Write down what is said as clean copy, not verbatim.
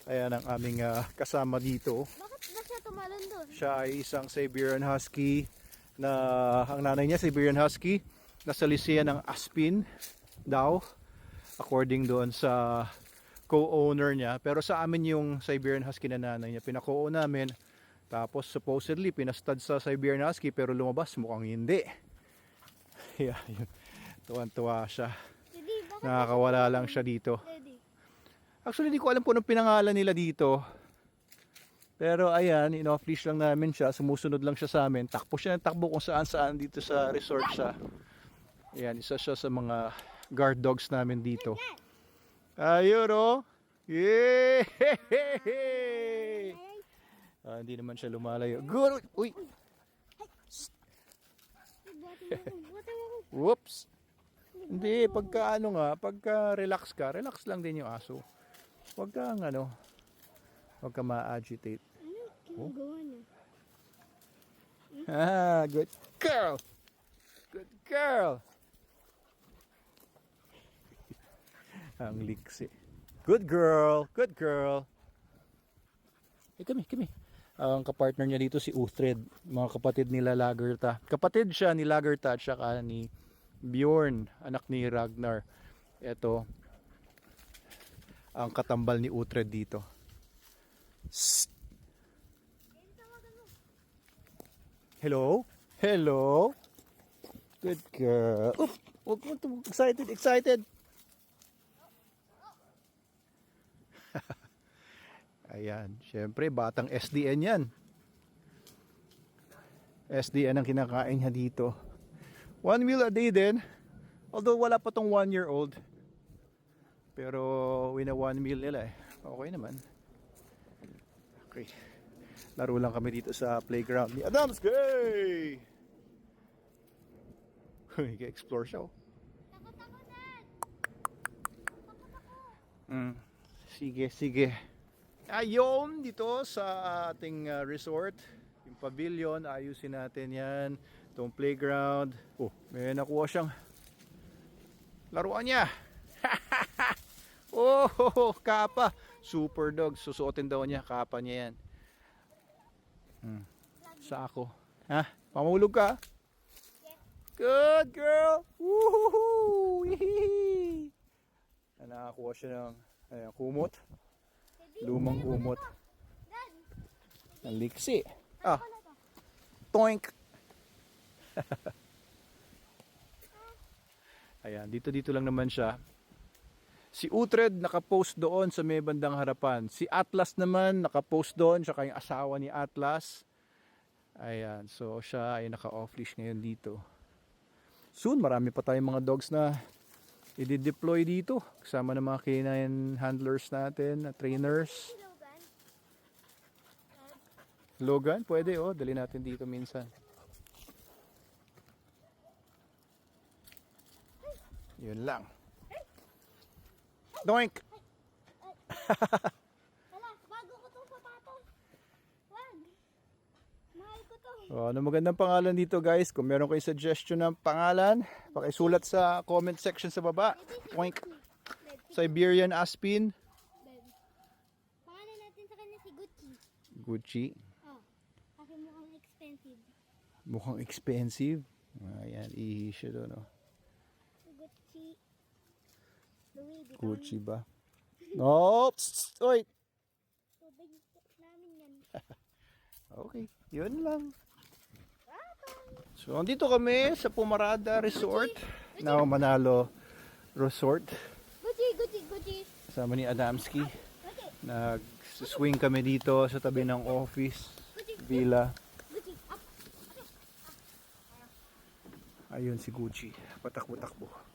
Ayan ang aming kasama dito. Bakit ba siya tumalon doon? Siya ay isang Siberian Husky na ang nanay niya Siberian Husky na salisihan ng Aspin daw according doon sa co-owner niya. Pero sa amin yung Siberian Husky na nanay niya, pinako-own namin. Tapos supposedly pinastad sa Siberian Husky pero lumabas mukhang hindi. Yeah, yun. Tuwan-tuwa siya. Daddy, bakit Nakakawala lang siya dito. Daddy? Actually, hindi ko alam kung anong pinangalan nila dito. Pero ayan, in-off-leash lang namin siya. Sumusunod lang siya sa amin. Takbo siya ng takbo kung saan-saan dito sa resort siya. Ayan, isa siya sa mga guard dogs namin dito. Ayun oh! Yay! Hindi naman siya lumalayo. Good! Uy! Whoops! Hindi, pagka ano nga, pagka relax ka, relax lang din yung aso. Huwag kang ano, huwag kang ma-agitate. Ano ginagawa niya? Good girl! Good girl! Ang liksi. Good girl! Good girl! Kami. Ang kapartner niya dito si Uthred. Mga kapatid nila Lagerta. Kapatid siya ni Lagerta at saka ni Bjorn, anak ni Ragnar. Ito ang katambal ni Uthred dito. Shh. Hello? Hello? Good girl. Oop! Huwag mo ito. Excited. Ayan. Siyempre, batang SDN yan. SDN ang kinakain niya dito. 1 meal a day din. Although wala pa tong 1-year-old. Pero wina 1 meal nila eh. Okay naman. Okay. Laro lang kami dito sa playground ni Adamski! Nag-explore siya oh. Sige. Ayun, dito sa ating resort. Yung pavilion, ayusin natin yan. Itong playground. Oh, may nakuha siyang laruan niya. Oh, kapa. Super dog. Susuotin daw niya. Kapa niya yan. Sa ako. Ha? Pamulog ka? Good girl. Woohoo! Nakakuha siya ng kumot. Lumang kumot. Ang liksi. Toink. Ayan, dito lang naman siya. Si Uthred nakapost doon sa may bandang harapan. Si Atlas naman nakapost doon, siya kayong asawa ni Atlas. Ayan, so siya ay naka-off-leash ngayon dito. Soon, marami pa tayong mga dogs na i-deploy dito. Kasama ng mga canine handlers natin, trainers. Logan, pwede oh, dali natin dito minsan. Yun lang. Doink! Wala, bago ko itong sapatos. Wag. Mahal ko to. Ano magandang pangalan dito guys? Kung meron kayo suggestion ng pangalan, pakisulat sa comment section sa baba. Doink! Siberian Aspin. Pangalan natin sa kanya si Gucci. Gucci. Oh, kasi mukhang expensive. Mukhang expensive. Ayan, ihi siya doon oh. Gucci. Louis Vuitton. Gucci ba? No! Oy! Tubig namin yan. Okay, yun lang. So, andito kami sa Pumarada Resort. Now, Manalo Resort. Gucci. Kasama ni Adamski. Nag-swing kami dito sa tabi ng office. Villa. Gucci, up. Ayun si Gucci. Patakbo-takbo.